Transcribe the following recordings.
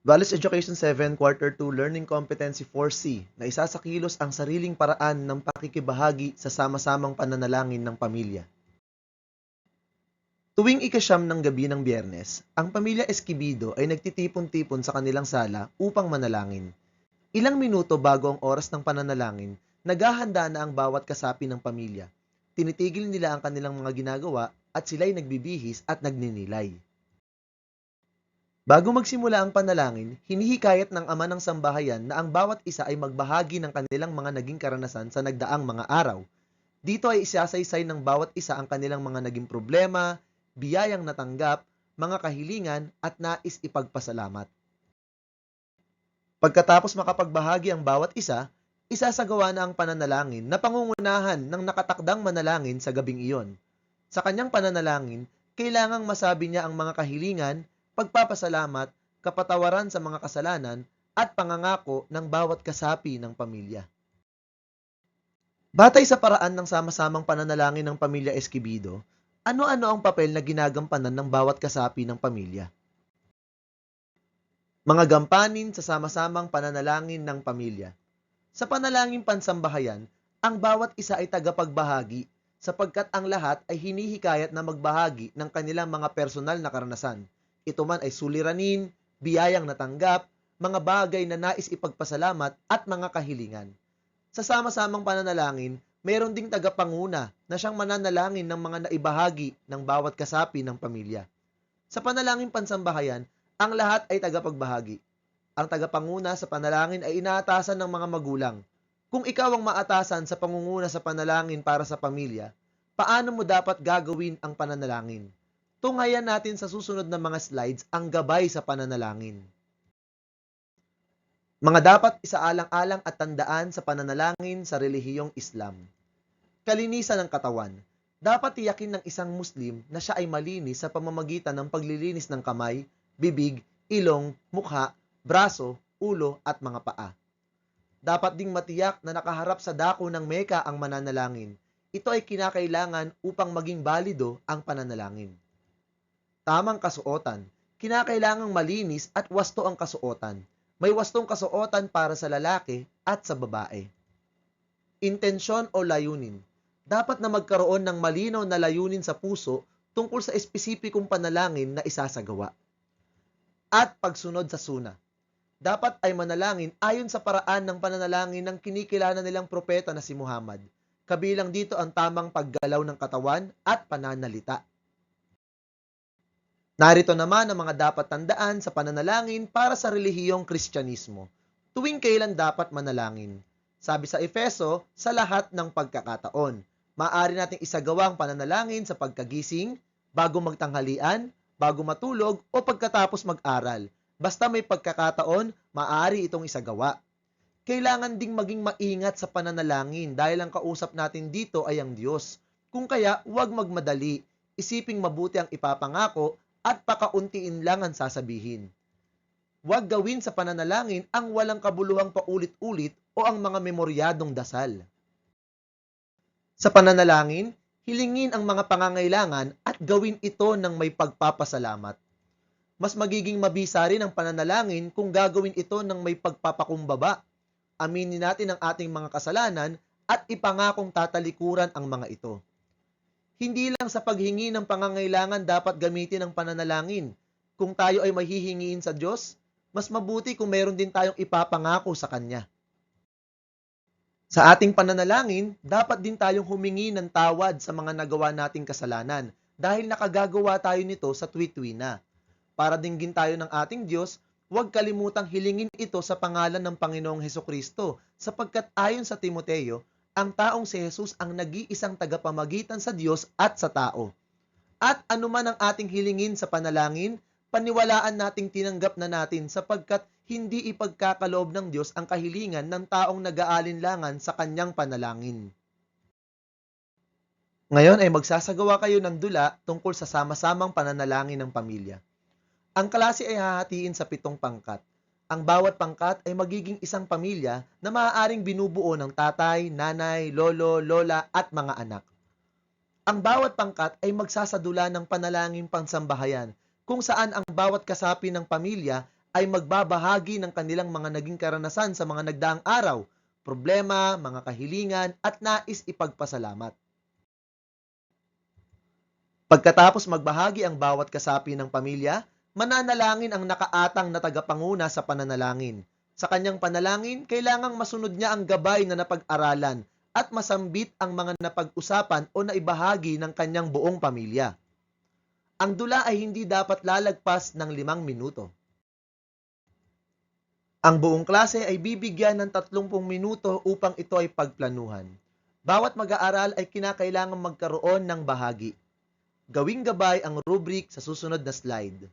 Values Education 7, Quarter 2, Learning Competency 4C, na isasakilos ang sariling paraan ng pakikibahagi sa sama-samang pananalangin ng pamilya. Tuwing ikasyam ng gabi ng Biyernes, ang pamilya Esquibido ay nagtitipon-tipon sa kanilang sala upang manalangin. Ilang minuto bago ang oras ng pananalangin, naghahanda na ang bawat kasapi ng pamilya. Tinitigil nila ang kanilang mga ginagawa at sila'y nagbibihis at nagninilay. Bago magsimula ang panalangin, hinihikayat ng ama ng sambahayan na ang bawat isa ay magbahagi ng kanilang mga naging karanasan sa nagdaang mga araw. Dito ay isasaysay ng bawat isa ang kanilang mga naging problema, biyayang natanggap, mga kahilingan at nais ipagpasalamat. Pagkatapos makapagbahagi ang bawat isa, isasagawa na ang pananalangin na pangungunahan ng nakatakdang manalangin sa gabing iyon. Sa kanyang pananalangin, kailangang masabi niya ang mga kahilingan, pagpapasalamat, kapatawaran sa mga kasalanan, at pangangako ng bawat kasapi ng pamilya. Batay sa paraan ng sama-samang pananalangin ng pamilya Esquibido, ano-ano ang papel na ginagampanan ng bawat kasapi ng pamilya? Mga gampanin sa sama-samang pananalangin ng pamilya. Sa panalangin pansambahayan, ang bawat isa ay tagapagbahagi sapagkat ang lahat ay hinihikayat na magbahagi ng kanilang mga personal na karanasan. Ito man ay suliranin, biyayang natanggap, mga bagay na nais ipagpasalamat at mga kahilingan. Sa sama-samang pananalangin, mayroon ding tagapanguna na siyang mananalangin ng mga naibahagi ng bawat kasapi ng pamilya. Sa panalangin pansambahayan, ang lahat ay tagapagbahagi. Ang tagapanguna sa panalangin ay inaatasan ng mga magulang. Kung ikaw ang maatasan sa pangunguna sa panalangin para sa pamilya, paano mo dapat gagawin ang pananalangin? Tunghayan natin sa susunod na mga slides ang gabay sa pananalangin. Mga dapat isaalang-alang at tandaan sa pananalangin sa relihiyong Islam. Kalinisan ng katawan. Dapat tiyakin ng isang Muslim na siya ay malinis sa pamamagitan ng paglilinis ng kamay, bibig, ilong, mukha, braso, ulo at mga paa. Dapat ding matiyak na nakaharap sa dako ng Meka ang mananalangin. Ito ay kinakailangan upang maging balido ang pananalangin. Tamang kasuotan. Kinakailangang malinis at wasto ang kasuotan. May wastong kasuotan para sa lalaki at sa babae. Intensyon o layunin. Dapat na magkaroon ng malinaw na layunin sa puso tungkol sa espesipikong panalangin na isasagawa. At pagsunod sa suna. Dapat ay manalangin ayon sa paraan ng pananalangin ng kinikilala nilang propeta na si Muhammad. Kabilang dito ang tamang paggalaw ng katawan at pananalita. Narito naman ang mga dapat tandaan sa pananalangin para sa relihiyong Kristyanismo. Tuwing kailan dapat manalangin? Sabi sa Efeso, sa lahat ng pagkakataon. Maaari nating isagawa ang pananalangin sa pagkagising, bago magtanghalian, bago matulog o pagkatapos mag-aral. Basta may pagkakataon, maaari itong isagawa. Kailangan ding maging maingat sa pananalangin dahil ang kausap natin dito ay ang Diyos. Kung kaya, huwag magmadali. Isiping mabuti ang ipapangako at pakauntiin lang ang sasabihin. Huwag gawin sa pananalangin ang walang kabuluhang paulit-ulit o ang mga memoryadong dasal. Sa pananalangin, hilingin ang mga pangangailangan at gawin ito ng may pagpapasalamat. Mas magiging mabisa rin ang pananalangin kung gagawin ito ng may pagpapakumbaba. Aminin natin ang ating mga kasalanan at ipangakong tatalikuran ang mga ito. Hindi lang sa paghingi ng pangangailangan dapat gamitin ang pananalangin. Kung tayo ay mahihingiin sa Diyos, mas mabuti kung mayroon din tayong ipapangako sa Kanya. Sa ating pananalangin, dapat din tayong humingi ng tawad sa mga nagawa nating kasalanan dahil nakagagawa tayo nito sa tuwi-tuwi na. Para dinggin tayo ng ating Diyos, huwag kalimutang hilingin ito sa pangalan ng Panginoong Hesukristo sapagkat ayon sa Timoteo, ang taong si Jesus ang nag-iisang tagapamagitan sa Diyos at sa tao. At anuman ang ating hilingin sa panalangin, paniwalaan nating tinanggap na natin sapagkat hindi ipagkakaloob ng Diyos ang kahilingan ng taong nag-aalinlangan sa kanyang panalangin. Ngayon ay magsasagawa kayo ng dula tungkol sa sama-samang pananalangin ng pamilya. Ang klase ay hahatiin sa 7 pangkat. Ang bawat pangkat ay magiging isang pamilya na maaaring binubuo ng tatay, nanay, lolo, lola at mga anak. Ang bawat pangkat ay magsasadula ng panalangin pansambahayan kung saan ang bawat kasapi ng pamilya ay magbabahagi ng kanilang mga naging karanasan sa mga nagdaang araw, problema, mga kahilingan at nais ipagpasalamat. Pagkatapos magbahagi ang bawat kasapi ng pamilya, mananalangin ang nakaatang na tagapanguna sa pananalangin. Sa kanyang panalangin, kailangang masunod niya ang gabay na napag-aralan at masambit ang mga napag-usapan o naibahagi ng kanyang buong pamilya. Ang dula ay hindi dapat lalagpas ng 5 minuto. Ang buong klase ay bibigyan ng 30 minuto upang ito ay pagplanuhan. Bawat mag-aaral ay kinakailangang magkaroon ng bahagi. Gawing gabay ang rubric sa susunod na slide.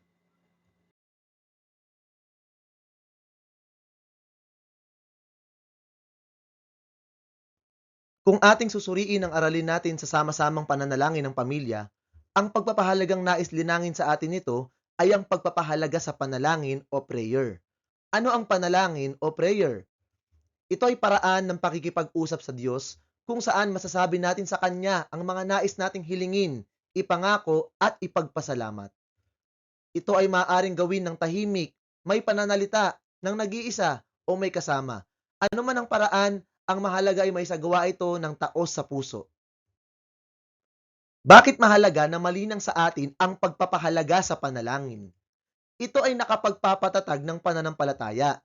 Kung ating susuriin ang aralin natin sa sama-samang pananalangin ng pamilya, ang pagpapahalagang nais linangin sa atin nito ay ang pagpapahalaga sa panalangin o prayer. Ano ang panalangin o prayer? Ito ay paraan ng pakikipag-usap sa Diyos kung saan masasabi natin sa Kanya ang mga nais nating hilingin, ipangako at ipagpasalamat. Ito ay maaaring gawin ng tahimik, may pananalita, ng nag-iisa o may kasama. Ano man ang paraan, ang mahalaga ay may sagawa ito ng taos sa puso. Bakit mahalaga na malinang sa atin ang pagpapahalaga sa panalangin? Ito ay nakapagpapatatag ng pananampalataya.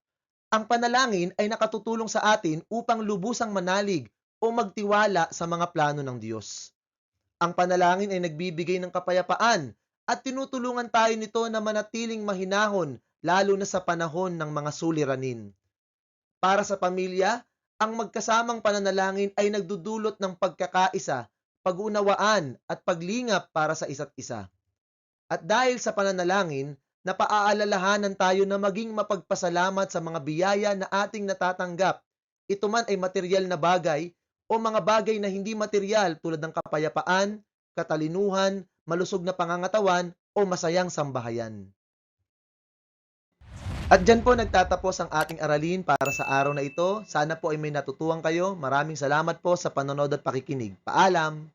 Ang panalangin ay nakatutulong sa atin upang lubusang manalig o magtiwala sa mga plano ng Diyos. Ang panalangin ay nagbibigay ng kapayapaan at tinutulungan tayo nito na manatiling mahinahon lalo na sa panahon ng mga suliranin. Para sa pamilya, ang magkasamang pananalangin ay nagdudulot ng pagkakaisa, pag-unawaan at paglingap para sa isa't isa. At dahil sa pananalangin, napaaalalahanan tayo na maging mapagpasalamat sa mga biyaya na ating natatanggap. Ito man ay material na bagay o mga bagay na hindi material tulad ng kapayapaan, katalinuhan, malusog na pangangatawan o masayang sambahayan. At dyan po nagtatapos ang ating aralin para sa araw na ito. Sana po ay may natutuhan kayo. Maraming salamat po sa panonood at pakikinig. Paalam!